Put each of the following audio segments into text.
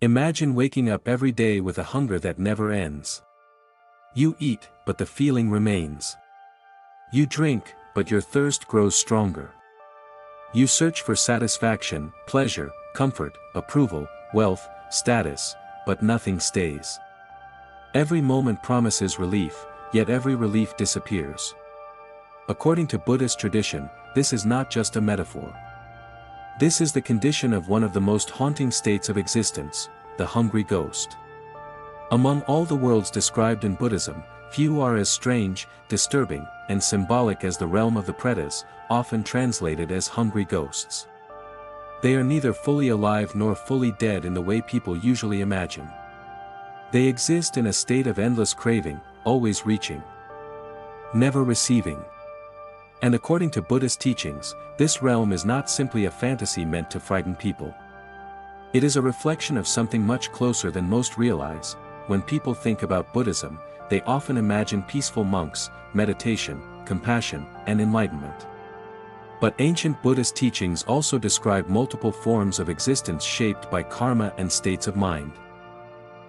Imagine waking up every day with a hunger that never ends. You eat, but the feeling remains. You drink, but your thirst grows stronger. You search for satisfaction, pleasure, comfort, approval, wealth, status, but nothing stays. Every moment promises relief, yet every relief disappears. According to Buddhist tradition, this is not just a metaphor. This is the condition of one of the most haunting states of existence, the hungry ghost. Among all the worlds described in Buddhism, few are as strange, disturbing, and symbolic as the realm of the Pretas, often translated as hungry ghosts. They are neither fully alive nor fully dead in the way people usually imagine. They exist in a state of endless craving, always reaching, never receiving. And according to Buddhist teachings, this realm is not simply a fantasy meant to frighten people. It is a reflection of something much closer than most realize. When people think about Buddhism, they often imagine peaceful monks, meditation, compassion, and enlightenment. But ancient Buddhist teachings also describe multiple forms of existence shaped by karma and states of mind.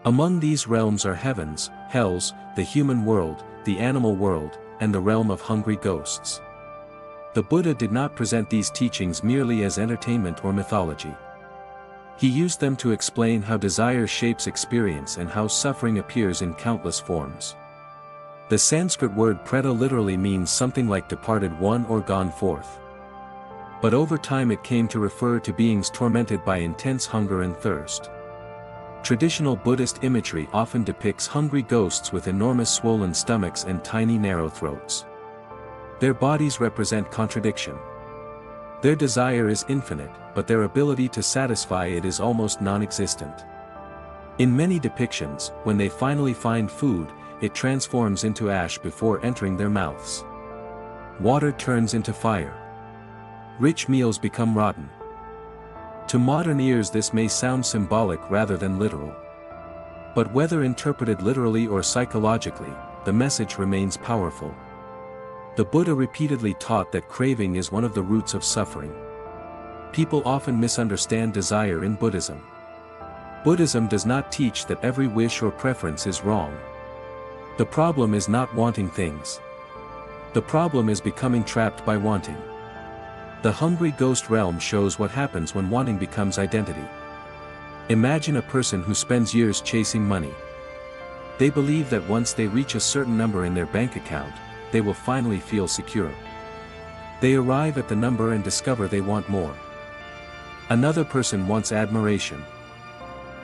Among these realms are heavens, hells, the human world, the animal world, and the realm of hungry ghosts. The Buddha did not present these teachings merely as entertainment or mythology. He used them to explain how desire shapes experience and how suffering appears in countless forms. The Sanskrit word preta literally means something like departed one or gone forth. But over time it came to refer to beings tormented by intense hunger and thirst. Traditional Buddhist imagery often depicts hungry ghosts with enormous swollen stomachs and tiny narrow throats. Their bodies represent contradiction. Their desire is infinite, but their ability to satisfy it is almost non-existent. In many depictions, when they finally find food, it transforms into ash before entering their mouths. Water turns into fire. Rich meals become rotten. To modern ears this may sound symbolic rather than literal. But whether interpreted literally or psychologically, the message remains powerful. The Buddha repeatedly taught that craving is one of the roots of suffering. People often misunderstand desire in Buddhism. Buddhism does not teach that every wish or preference is wrong. The problem is not wanting things. The problem is becoming trapped by wanting. The hungry ghost realm shows what happens when wanting becomes identity. Imagine a person who spends years chasing money. They believe that once they reach a certain number in their bank account, they will finally feel secure. They arrive at the number and discover they want more. Another person wants admiration.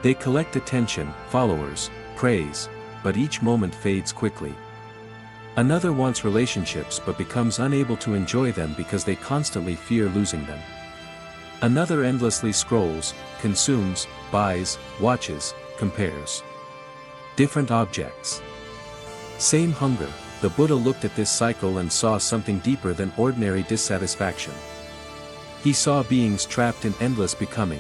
They collect attention, followers, praise, but each moment fades quickly. Another wants relationships but becomes unable to enjoy them because they constantly fear losing them. Another endlessly scrolls, consumes, buys, watches, compares. Different objects. Same hunger. The Buddha looked at this cycle and saw something deeper than ordinary dissatisfaction. He saw beings trapped in endless becoming.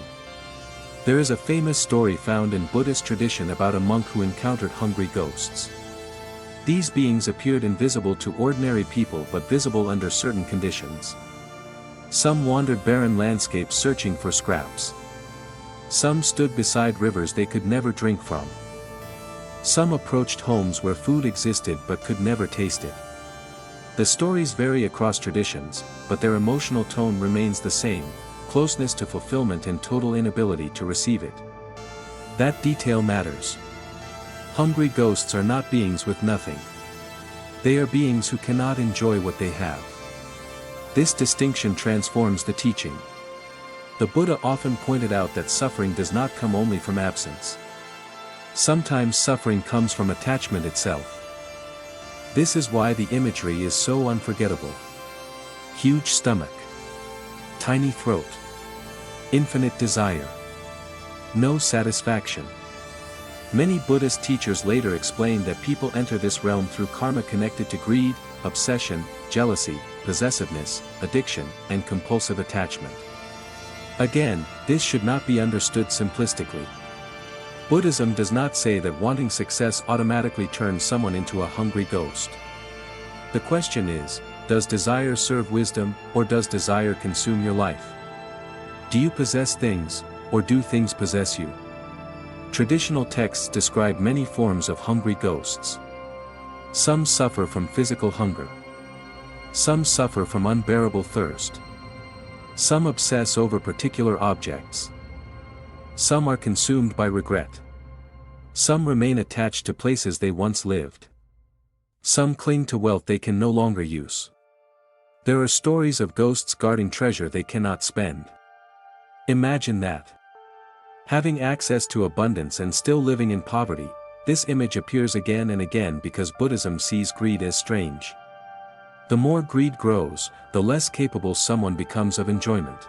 There is a famous story found in Buddhist tradition about a monk who encountered hungry ghosts. These beings appeared invisible to ordinary people but visible under certain conditions. Some wandered barren landscapes searching for scraps. Some stood beside rivers they could never drink from. Some approached homes where food existed but could never taste it. The stories vary across traditions, but their emotional tone remains the same: closeness to fulfillment and total inability to receive it. That detail matters. Hungry ghosts are not beings with nothing. They are beings who cannot enjoy what they have. This distinction transforms the teaching. The Buddha often pointed out that suffering does not come only from absence. Sometimes suffering comes from attachment itself. This is why the imagery is so unforgettable. Huge stomach. Tiny throat. Infinite desire. No satisfaction. Many Buddhist teachers later explained that people enter this realm through karma connected to greed, obsession, jealousy, possessiveness, addiction, and compulsive attachment. Again, this should not be understood simplistically. Buddhism does not say that wanting success automatically turns someone into a hungry ghost. The question is, does desire serve wisdom, or does desire consume your life? Do you possess things, or do things possess you? Traditional texts describe many forms of hungry ghosts. Some suffer from physical hunger. Some suffer from unbearable thirst. Some obsess over particular objects. Some are consumed by regret. Some remain attached to places they once lived. Some cling to wealth they can no longer use. There are stories of ghosts guarding treasure they cannot spend. Imagine that. Having access to abundance and still living in poverty, this image appears again and again because Buddhism sees greed as strange. The more greed grows, the less capable someone becomes of enjoyment.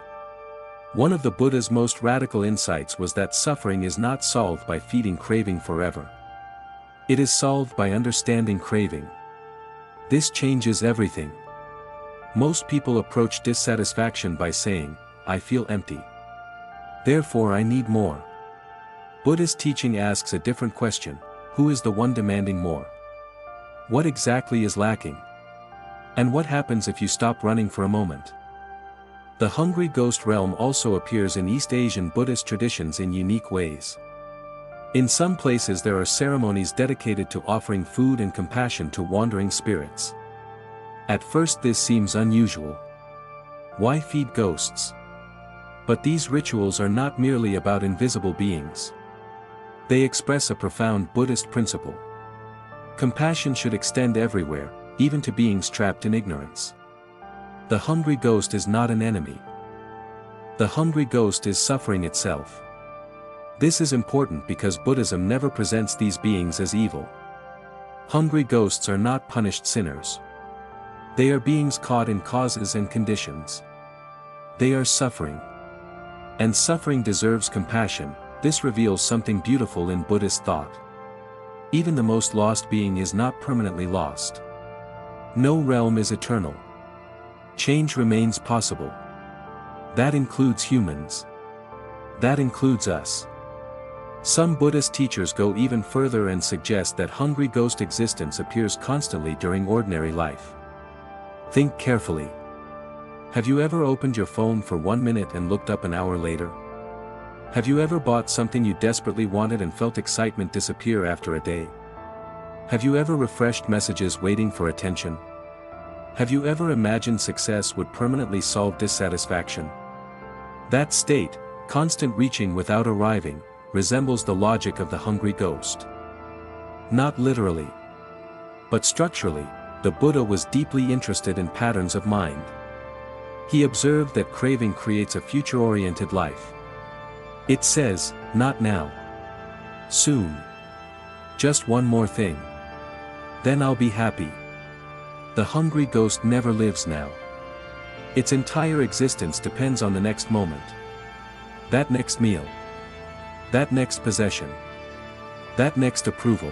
One of the Buddha's most radical insights was that suffering is not solved by feeding craving forever. It is solved by understanding craving. This changes everything. Most people approach dissatisfaction by saying, "I feel empty. Therefore I need more." Buddhist teaching asks a different question: who is the one demanding more? What exactly is lacking? And what happens if you stop running for a moment? The hungry ghost realm also appears in East Asian Buddhist traditions in unique ways. In some places there are ceremonies dedicated to offering food and compassion to wandering spirits. At first this seems unusual. Why feed ghosts? But these rituals are not merely about invisible beings. They express a profound Buddhist principle. Compassion should extend everywhere, even to beings trapped in ignorance. The hungry ghost is not an enemy. The hungry ghost is suffering itself. This is important because Buddhism never presents these beings as evil. Hungry ghosts are not punished sinners. They are beings caught in causes and conditions. They are suffering. And suffering deserves compassion. This reveals something beautiful in Buddhist thought. Even the most lost being is not permanently lost. No realm is eternal. Change remains possible. That includes humans. That includes us. Some Buddhist teachers go even further and suggest that hungry ghost existence appears constantly during ordinary life. Think carefully. Have you ever opened your phone for 1 minute and looked up an hour later? Have you ever bought something you desperately wanted and felt excitement disappear after a day? Have you ever refreshed messages waiting for attention? Have you ever imagined success would permanently solve dissatisfaction? That state, constant reaching without arriving, resembles the logic of the hungry ghost. Not literally, but structurally, the Buddha was deeply interested in patterns of mind. He observed that craving creates a future-oriented life. It says, "Not now. Soon. Just one more thing. Then I'll be happy." The hungry ghost never lives now. Its entire existence depends on the next moment. That next meal. That next possession. That next approval.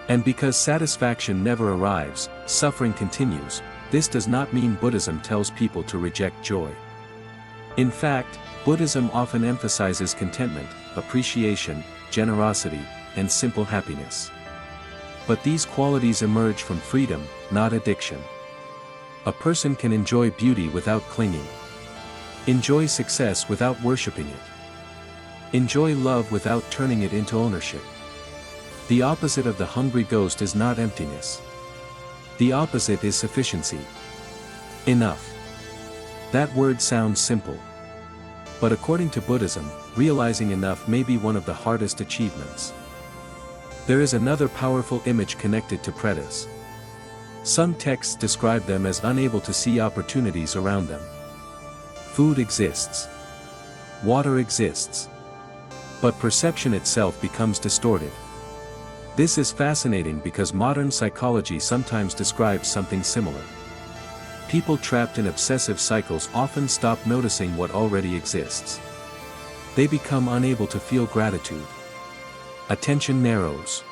And because satisfaction never arrives, suffering continues. This does not mean Buddhism tells people to reject joy. In fact, Buddhism often emphasizes contentment, appreciation, generosity, and simple happiness. But these qualities emerge from freedom, not addiction. A person can enjoy beauty without clinging. Enjoy success without worshipping it. Enjoy love without turning it into ownership. The opposite of the hungry ghost is not emptiness. The opposite is sufficiency. Enough. That word sounds simple. But according to Buddhism, realizing enough may be one of the hardest achievements. There is another powerful image connected to Pretas. Some texts describe them as unable to see opportunities around them. Food exists. Water exists. But perception itself becomes distorted. This is fascinating because modern psychology sometimes describes something similar. People trapped in obsessive cycles often stop noticing what already exists. They become unable to feel gratitude. Attention narrows.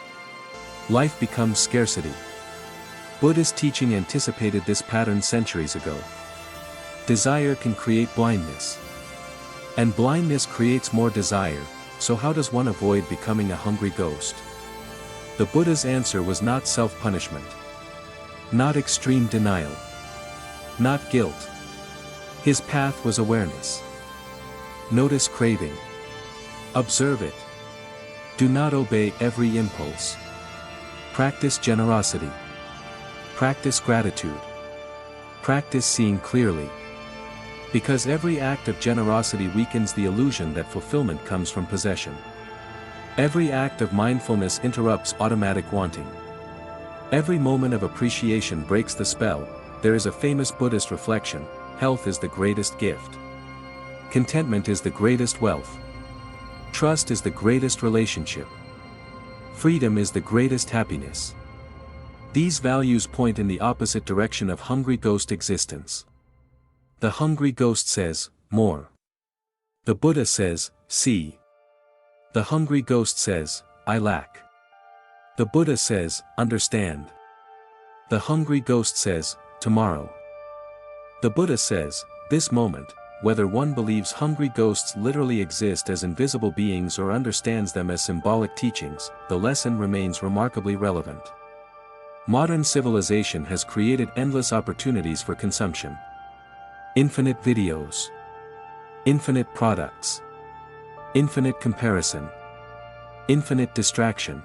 Life becomes scarcity. Buddhist teaching anticipated this pattern centuries ago. Desire can create blindness. And blindness creates more desire, so how does one avoid becoming a hungry ghost? The Buddha's answer was not self-punishment. Not extreme denial. Not guilt. His path was awareness. Notice craving. Observe it. Do not obey every impulse. Practice generosity. Practice gratitude. Practice seeing clearly. Because every act of generosity weakens the illusion that fulfillment comes from possession. Every act of mindfulness interrupts automatic wanting. Every moment of appreciation breaks the spell. There is a famous Buddhist reflection: health is the greatest gift. Contentment is the greatest wealth. Trust is the greatest relationship. Freedom is the greatest happiness. These values point in the opposite direction of hungry ghost existence. The hungry ghost says, more. The Buddha says, see. The hungry ghost says, I lack. The Buddha says, understand. The hungry ghost says, tomorrow. The Buddha says, this moment. Whether one believes hungry ghosts literally exist as invisible beings or understands them as symbolic teachings, the lesson remains remarkably relevant. Modern civilization has created endless opportunities for consumption. Infinite videos. Infinite products. Infinite comparison. Infinite distraction.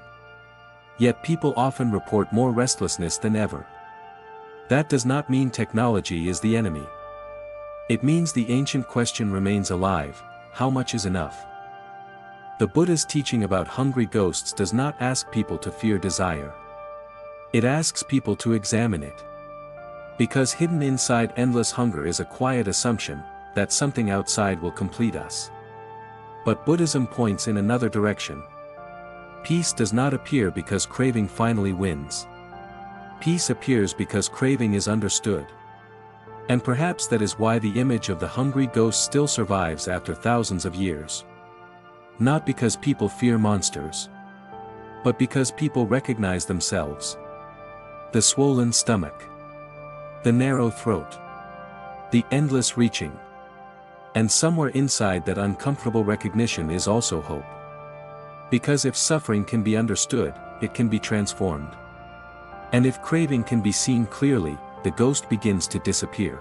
Yet people often report more restlessness than ever. That does not mean technology is the enemy. It means the ancient question remains alive: how much is enough? The Buddha's teaching about hungry ghosts does not ask people to fear desire. It asks people to examine it. Because hidden inside endless hunger is a quiet assumption that something outside will complete us. But Buddhism points in another direction. Peace does not appear because craving finally wins. Peace appears because craving is understood. And perhaps that is why the image of the hungry ghost still survives after thousands of years. Not because people fear monsters, but because people recognize themselves. The swollen stomach. The narrow throat. The endless reaching. And somewhere inside that uncomfortable recognition is also hope. Because if suffering can be understood, it can be transformed. And if craving can be seen clearly, the ghost begins to disappear.